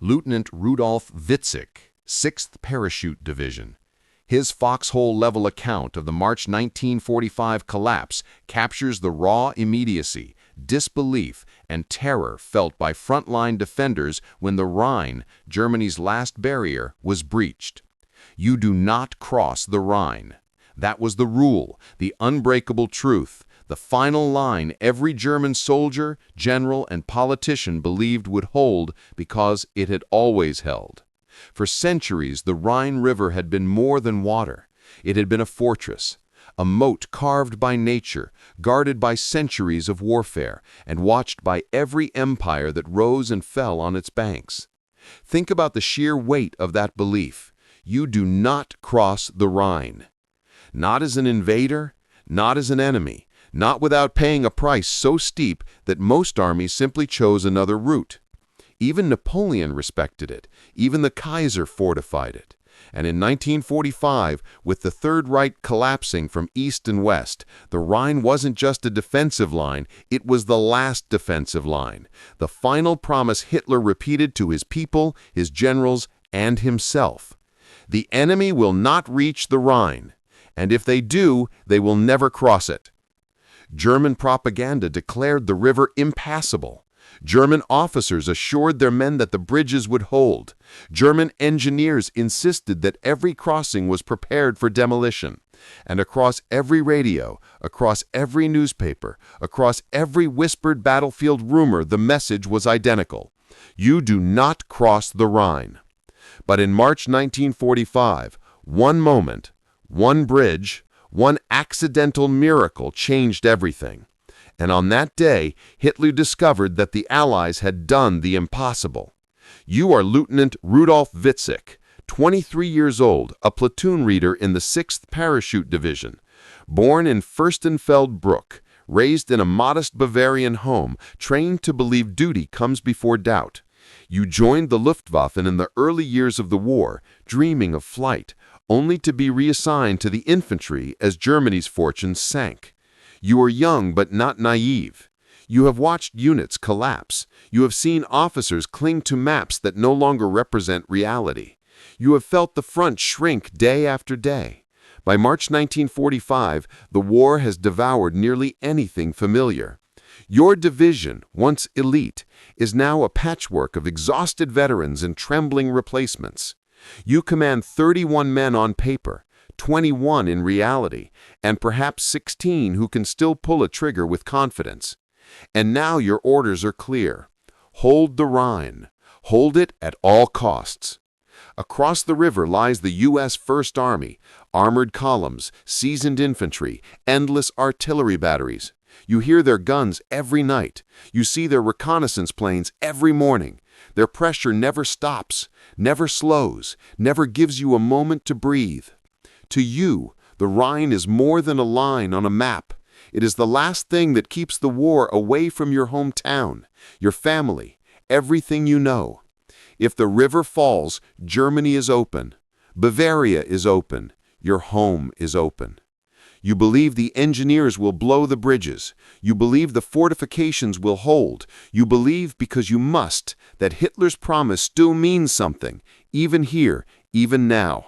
Lieutenant Rudolf Witzig, 6th Parachute Division. His foxhole-level account of the March 1945 collapse captures the raw immediacy, disbelief, and terror felt by frontline defenders when the Rhine, Germany's last barrier, was breached. You do not cross the Rhine. That was the rule, the unbreakable truth, the final line every German soldier, general, and politician believed would hold because it had always held. For centuries, the Rhine River had been more than water. It had been a fortress, a moat carved by nature, guarded by centuries of warfare, and watched by every empire that rose and fell on its banks. Think about the sheer weight of that belief. You do not cross the Rhine. Not as an invader, not as an enemy, not without paying a price so steep that most armies simply chose another route. Even Napoleon respected it. Even the Kaiser fortified it. And in 1945, with the Third Reich collapsing from east and west, the Rhine wasn't just a defensive line, it was the last defensive line. The final promise Hitler repeated to his people, his generals, and himself. The enemy will not reach the Rhine, and if they do, they will never cross it. German propaganda declared the river impassable. German officers assured their men that the bridges would hold. German engineers insisted that every crossing was prepared for demolition. And across every radio, across every newspaper, across every whispered battlefield rumor, the message was identical. You do not cross the Rhine. But in March 1945, one moment, one bridge, one accidental miracle changed everything. And on that day, Hitler discovered that the Allies had done the impossible. You are Lieutenant Rudolf Witzig, 23 years old, a platoon leader in the 6th Parachute Division. Born in Fürstenfeldbruck, raised in a modest Bavarian home, trained to believe duty comes before doubt. You joined the Luftwaffe in the early years of the war, dreaming of flight, only to be reassigned to the infantry as Germany's fortunes sank. You are young but not naive. You have watched units collapse. You have seen officers cling to maps that no longer represent reality. You have felt the front shrink day after day. By March 1945, the war has devoured nearly anything familiar. Your division, once elite, is now a patchwork of exhausted veterans and trembling replacements. You command 31 men on paper, 21 in reality, and perhaps 16 who can still pull a trigger with confidence. And now your orders are clear. Hold the Rhine. Hold it at all costs. Across the river lies the U.S. First Army, armored columns, seasoned infantry, endless artillery batteries. You hear their guns every night. You see their reconnaissance planes every morning. Their pressure never stops, never slows, never gives you a moment to breathe. To you, the Rhine is more than a line on a map. It is the last thing that keeps the war away from your hometown, your family, everything you know. If the river falls, Germany is open. Bavaria is open. Your home is open. You believe the engineers will blow the bridges. You believe the fortifications will hold. You believe, because you must, that Hitler's promise still means something, even here, even now.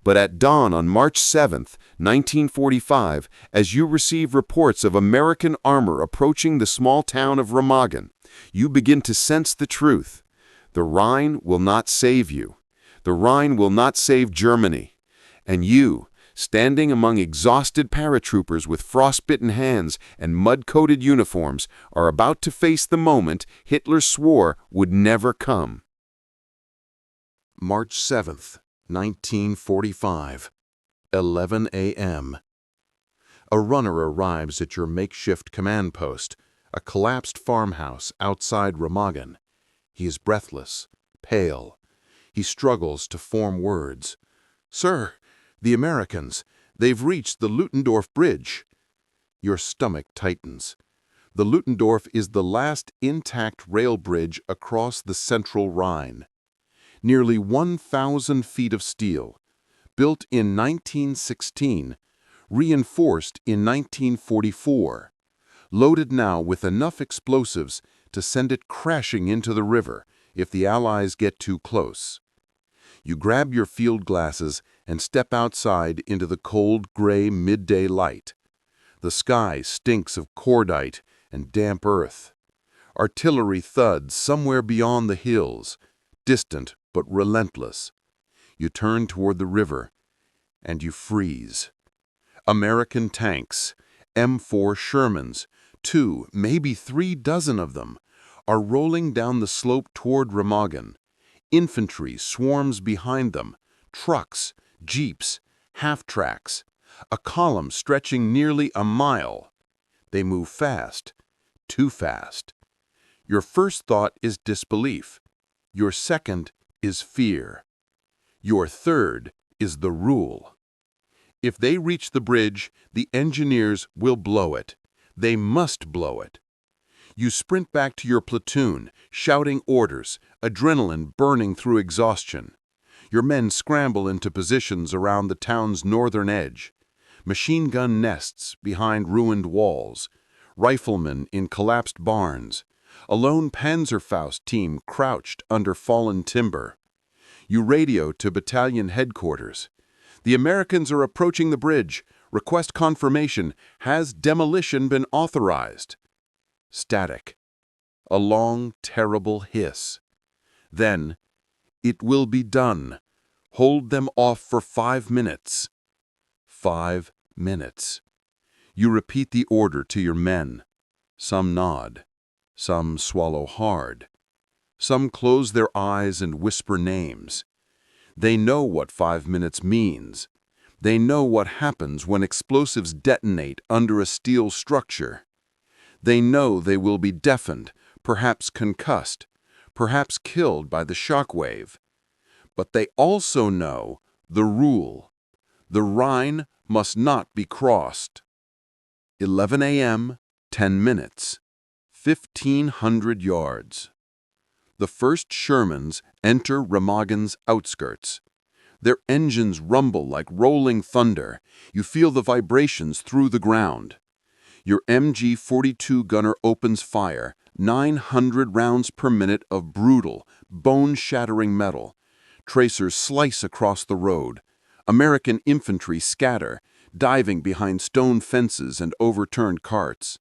But at dawn on March 7th, 1945, as you receive reports of American armor approaching the small town of Remagen, you begin to sense the truth. The Rhine will not save you. The Rhine will not save Germany. And you, standing among exhausted paratroopers with frostbitten hands and mud-coated uniforms, are about to face the moment Hitler swore would never come. March 7th, 1945, 11 a.m. A runner arrives at your makeshift command post, a collapsed farmhouse outside Remagen. He is breathless, pale. He struggles to form words. "Sir, the Americans, they've reached the Ludendorff Bridge." Your stomach tightens. The Ludendorff is the last intact rail bridge across the central Rhine. Nearly 1,000 feet of steel, built in 1916, reinforced in 1944, loaded now with enough explosives to send it crashing into the river, if the Allies get too close. You grab your field glasses and step outside into the cold, gray midday light. The sky stinks of cordite and damp earth. Artillery thuds somewhere beyond the hills, distant but relentless. You turn toward the river, and you freeze. American tanks, M4 Shermans, 2, maybe 3 dozen of them, are rolling down the slope toward Remagen. Infantry swarms behind them, trucks, jeeps, half-tracks, a column stretching nearly a mile. They move fast, too fast. Your first thought is disbelief. Your second is fear. Your third is the rule. If they reach the bridge, the engineers will blow it. They must blow it. You sprint back to your platoon, shouting orders, adrenaline burning through exhaustion. Your men scramble into positions around the town's northern edge. Machine gun nests behind ruined walls, riflemen in collapsed barns, a lone Panzerfaust team crouched under fallen timber. You radio to battalion headquarters. The Americans are approaching the bridge. Request confirmation. Has demolition been authorized? Static. A long, terrible hiss. Then, it will be done. Hold them off for 5 minutes. 5 minutes. You repeat the order to your men. Some nod. Some swallow hard. Some close their eyes and whisper names. They know what 5 minutes means. They know what happens when explosives detonate under a steel structure. They know they will be deafened, perhaps concussed, perhaps killed by the shock wave. But they also know the rule. The Rhine must not be crossed. 11 a.m., 10 minutes, 1,500 yards. The first Shermans enter Remagen's outskirts. Their engines rumble like rolling thunder. You feel the vibrations through the ground. Your MG-42 gunner opens fire, 900 rounds per minute of brutal, bone-shattering metal. Tracers slice across the road. American infantry scatter, diving behind stone fences and overturned carts.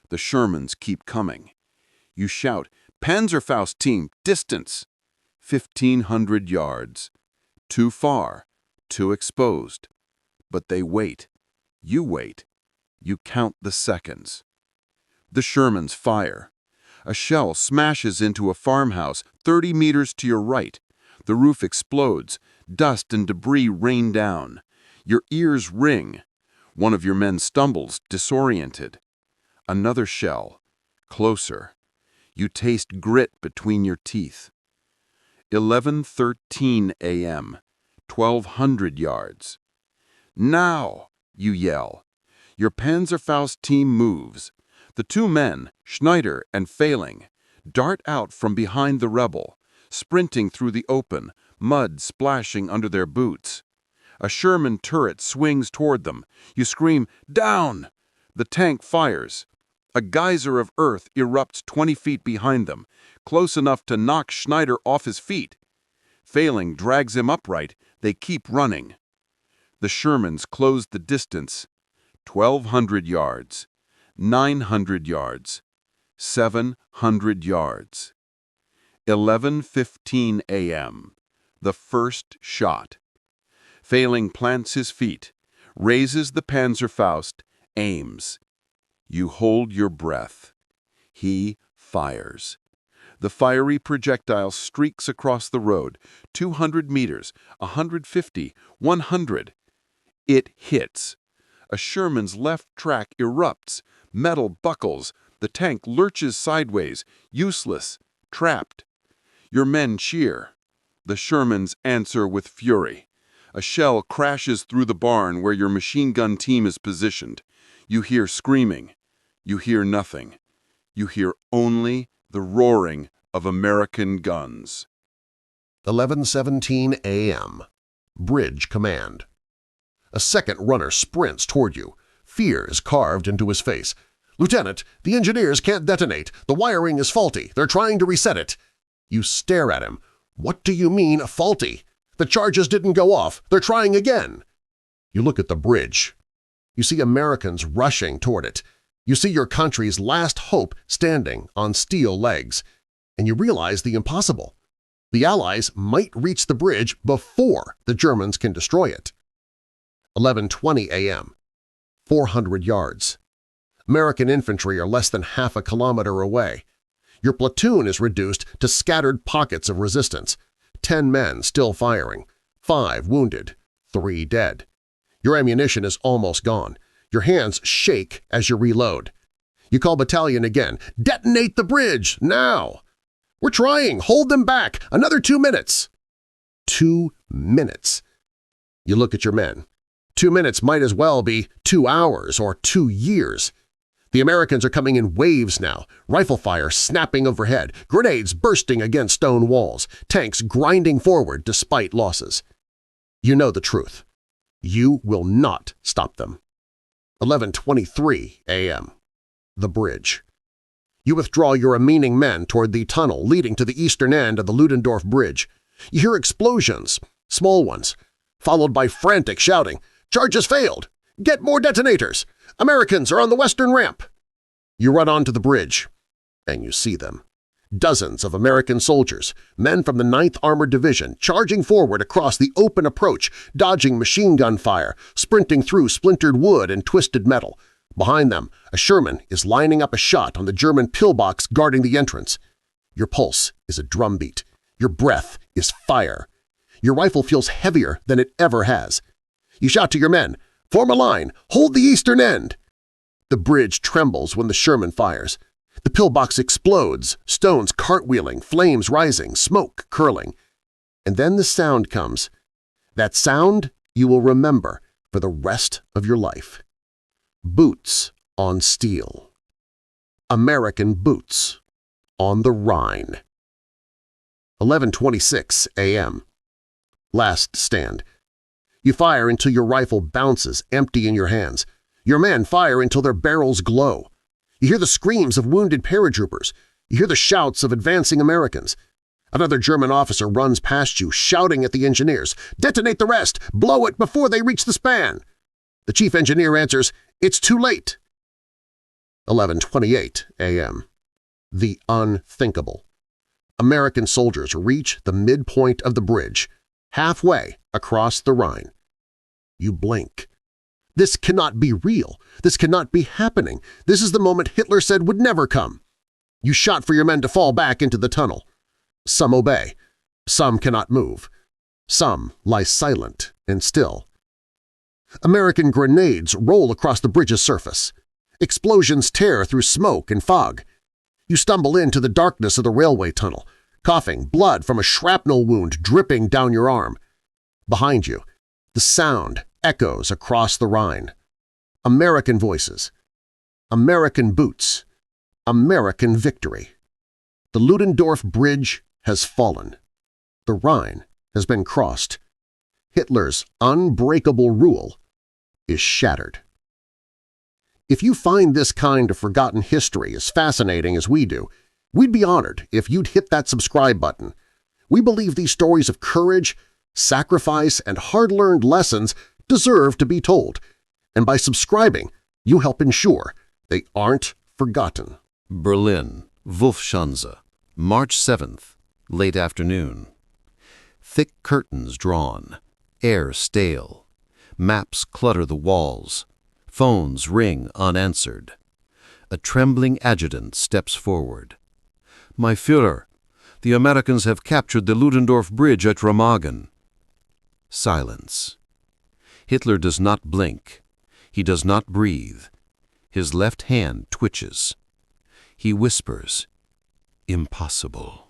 The Shermans keep coming. You shout, "Panzerfaust team, distance!" 1,500 yards. Too far, too exposed. But they wait. You wait. You count the seconds. The Shermans fire. A shell smashes into a farmhouse 30 meters to your right. The roof explodes. Dust and debris rain down. Your ears ring. One of your men stumbles, disoriented. Another shell. Closer. You taste grit between your teeth. 11:13 a.m., 1,200 yards. "Now!" you yell. Your Panzerfaust team moves. The 2 men, Schneider and Failing, dart out from behind the rebel, sprinting through the open, mud splashing under their boots. A Sherman turret swings toward them. You scream, "Down!" The tank fires. A geyser of earth erupts 20 feet behind them, close enough to knock Schneider off his feet. Failing drags him upright. They keep running. The Shermans close the distance. 1,200 yards, 900 yards, 700 yards. 11:15 a.m. The first shot. Failing plants his feet, raises the Panzerfaust, aims. You hold your breath. He fires. The fiery projectile streaks across the road, 200 meters, 150, 100. It hits. A Sherman's left track erupts. Metal buckles. The tank lurches sideways, useless, trapped. Your men cheer. The Shermans answer with fury. A shell crashes through the barn where your machine gun team is positioned. You hear screaming. You hear nothing. You hear only the roaring of American guns. 11:17 a.m. Bridge command. A second runner sprints toward you. Fear is carved into his face. "Lieutenant, the engineers can't detonate. The wiring is faulty. They're trying to reset it." You stare at him. What do you mean, faulty? The charges didn't go off. They're trying again. You look at the bridge. You see Americans rushing toward it. You see your country's last hope standing on steel legs. And you realize the impossible. The Allies might reach the bridge before the Germans can destroy it. 11:20 a.m. 400 yards. American infantry are less than half a kilometer away. Your platoon is reduced to scattered pockets of resistance. 10 men still firing, 5 wounded, 3 dead. Your ammunition is almost gone. Your hands shake as you reload. You call battalion again. Detonate the bridge, now! We're trying! Hold them back! Another 2 minutes! 2 minutes. You look at your men. 2 minutes might as well be 2 hours or 2 years. The Americans are coming in waves now, rifle fire snapping overhead, grenades bursting against stone walls, tanks grinding forward despite losses. You know the truth. You will not stop them. 11:23 a.m. The bridge. You withdraw your remaining men toward the tunnel leading to the eastern end of the Ludendorff Bridge. You hear explosions, small ones, followed by frantic shouting, "Charges failed! Get more detonators! Americans are on the western ramp!" You run onto the bridge, and you see them. Dozens of American soldiers, men from the 9th Armored Division, charging forward across the open approach, dodging machine gun fire, sprinting through splintered wood and twisted metal. Behind them, a Sherman is lining up a shot on the German pillbox guarding the entrance. Your pulse is a drumbeat. Your breath is fire. Your rifle feels heavier than it ever has. You shout to your men, "Form a line! Hold the eastern end!" The bridge trembles when the Sherman fires. The pillbox explodes, stones cartwheeling, flames rising, smoke curling. And then the sound comes. That sound you will remember for the rest of your life. Boots on steel. American boots on the Rhine. 11:26 a.m. Last stand. You fire until your rifle bounces, empty in your hands. Your men fire until their barrels glow. You hear the screams of wounded paratroopers. You hear the shouts of advancing Americans. Another German officer runs past you, shouting at the engineers, "Detonate the rest! Blow it before they reach the span!" The chief engineer answers, "It's too late." 11:28 a.m. The unthinkable. American soldiers reach the midpoint of the bridge, halfway across the Rhine. You blink. This cannot be real. This cannot be happening. This is the moment Hitler said would never come. You shout for your men to fall back into the tunnel. Some obey. Some cannot move. Some lie silent and still. American grenades roll across the bridge's surface. Explosions tear through smoke and fog. You stumble into the darkness of the railway tunnel, coughing blood from a shrapnel wound dripping down your arm. Behind you, the sound echoes across the Rhine. American voices. American boots. American victory. The Ludendorff Bridge has fallen. The Rhine has been crossed. Hitler's unbreakable rule is shattered. If you find this kind of forgotten history as fascinating as we do, we'd be honored if you'd hit that subscribe button. We believe these stories of courage, sacrifice, and hard-learned lessons deserve to be told, and by subscribing, you help ensure they aren't forgotten. Berlin, Wolfschanze, March 7th, late afternoon. Thick curtains drawn, air stale. Maps clutter the walls. Phones ring unanswered. A trembling adjutant steps forward. "My Führer, the Americans have captured the Ludendorff Bridge at Remagen." Silence. Hitler does not blink. He does not breathe. His left hand twitches. He whispers, "Impossible."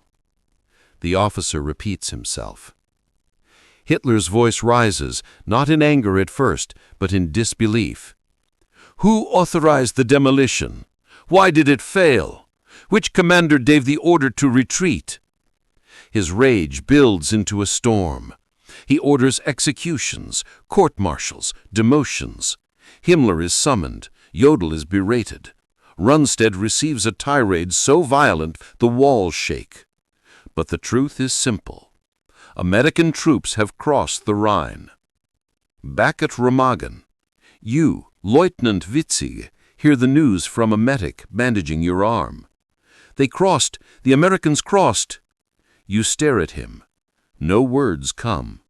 The officer repeats himself. Hitler's voice rises, not in anger at first, but in disbelief. "Who authorized the demolition? Why did it fail? Which commander gave the order to retreat?" His rage builds into a storm. He orders executions, court-martials, demotions. Himmler is summoned. Jodl is berated. Rundstedt receives a tirade so violent the walls shake. But the truth is simple. American troops have crossed the Rhine. Back at Remagen, you, Lieutenant Witzig, hear the news from a medic bandaging your arm. They crossed. The Americans crossed. You stare at him. No words come.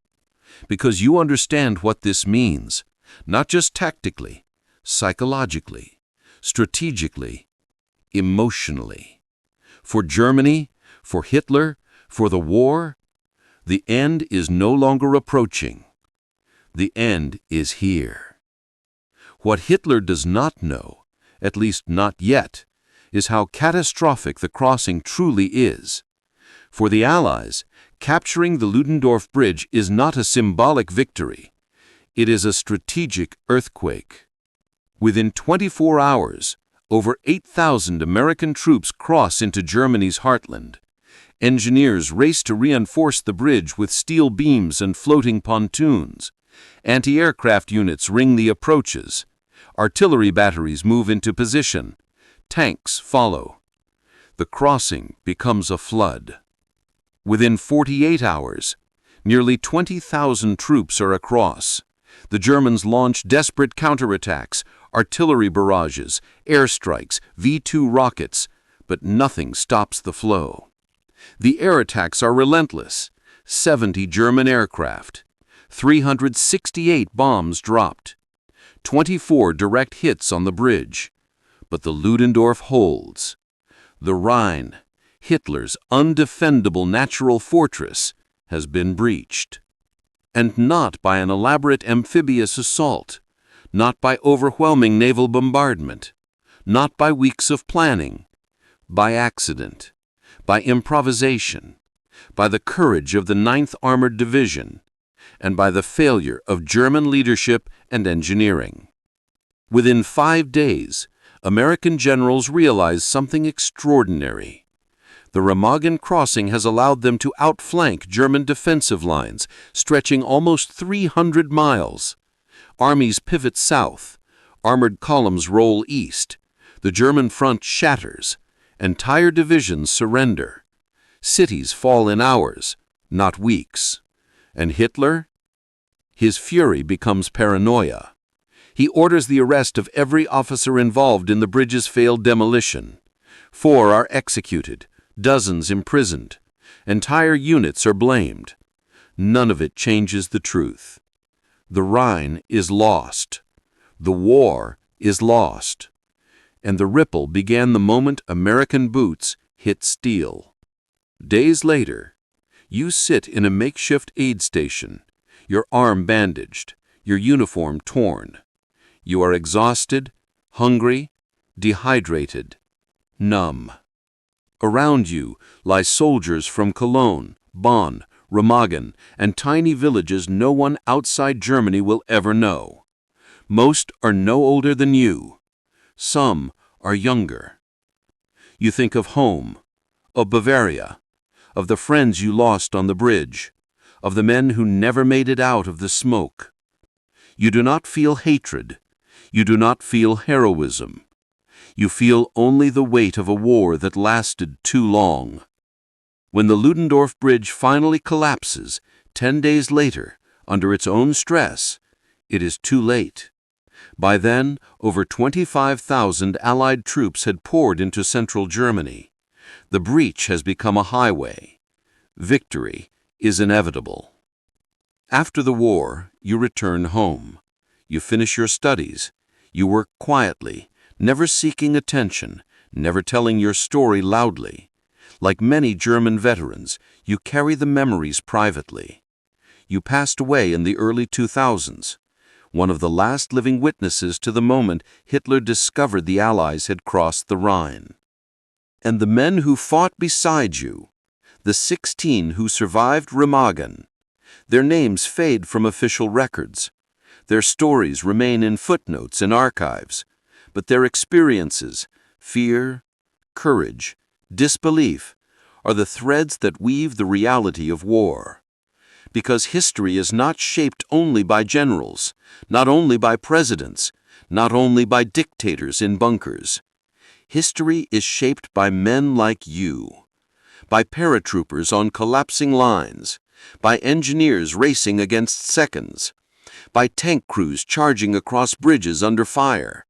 Because you understand what this means, not just tactically, psychologically, strategically, emotionally. For Germany, for Hitler, for the war, the end is no longer approaching. The end is here. What Hitler does not know, at least not yet, is how catastrophic the crossing truly is. For the Allies, capturing the Ludendorff Bridge is not a symbolic victory. It is a strategic earthquake. Within 24 hours, over 8,000 American troops cross into Germany's heartland. Engineers race to reinforce the bridge with steel beams and floating pontoons. Anti-aircraft units ring the approaches. Artillery batteries move into position. Tanks follow. The crossing becomes a flood. Within 48 hours, nearly 20,000 troops are across. The Germans launch desperate counterattacks, artillery barrages, airstrikes, V-2 rockets, but nothing stops the flow. The air attacks are relentless. 70 German aircraft, 368 bombs dropped, 24 direct hits on the bridge. But the Ludendorff holds. The Rhine, Hitler's undefendable natural fortress, has been breached. And not by an elaborate amphibious assault, not by overwhelming naval bombardment, not by weeks of planning, by accident, by improvisation, by the courage of the 9th Armored Division, and by the failure of German leadership and engineering. Within 5 days, American generals realized something extraordinary. The Remagen crossing has allowed them to outflank German defensive lines, stretching almost 300 miles. Armies pivot south, armored columns roll east, the German front shatters, entire divisions surrender. Cities fall in hours, not weeks. And Hitler? His fury becomes paranoia. He orders the arrest of every officer involved in the bridge's failed demolition. 4 are executed, dozens imprisoned. Entire units are blamed. None of it changes the truth. The Rhine is lost. The war is lost. And the ripple began the moment American boots hit steel. Days later, you sit in a makeshift aid station, your arm bandaged, your uniform torn. You are exhausted, hungry, dehydrated, numb. Around you lie soldiers from Cologne, Bonn, Remagen, and tiny villages no one outside Germany will ever know. Most are no older than you. Some are younger. You think of home, of Bavaria, of the friends you lost on the bridge, of the men who never made it out of the smoke. You do not feel hatred. You do not feel heroism. You feel only the weight of a war that lasted too long. When the Ludendorff Bridge finally collapses 10 days later under its own stress, it is too late. By then, over 25,000 Allied troops had poured into central Germany. The breach has become a highway. Victory is inevitable. After the war, you return home. You finish your studies. You work quietly, never seeking attention, never telling your story loudly. Like many German veterans, you carry the memories privately. You passed away in the early 2000s, one of the last living witnesses to the moment Hitler discovered the Allies had crossed the Rhine. And the men who fought beside you, the 16 who survived Remagen, their names fade from official records. Their stories remain in footnotes and archives, but their experiences, fear, courage, disbelief, are the threads that weave the reality of war. Because history is not shaped only by generals, not only by presidents, not only by dictators in bunkers. History is shaped by men like you, by paratroopers on collapsing lines, by engineers racing against seconds, by tank crews charging across bridges under fire,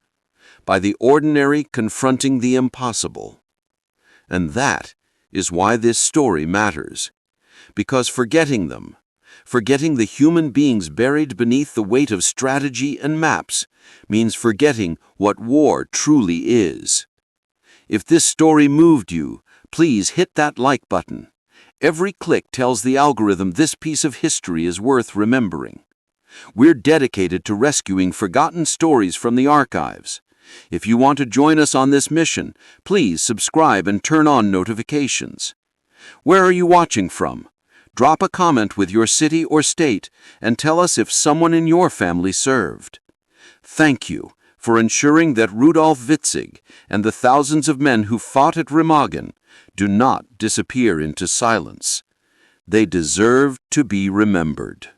by the ordinary confronting the impossible. And that is why this story matters. Because forgetting them, forgetting the human beings buried beneath the weight of strategy and maps, means forgetting what war truly is. If this story moved you, please hit that like button. Every click tells the algorithm this piece of history is worth remembering. We're dedicated to rescuing forgotten stories from the archives. If you want to join us on this mission, please subscribe and turn on notifications. Where are you watching from? Drop a comment with your city or state and tell us if someone in your family served. Thank you for ensuring that Rudolf Witzig and the thousands of men who fought at Remagen do not disappear into silence. They deserve to be remembered.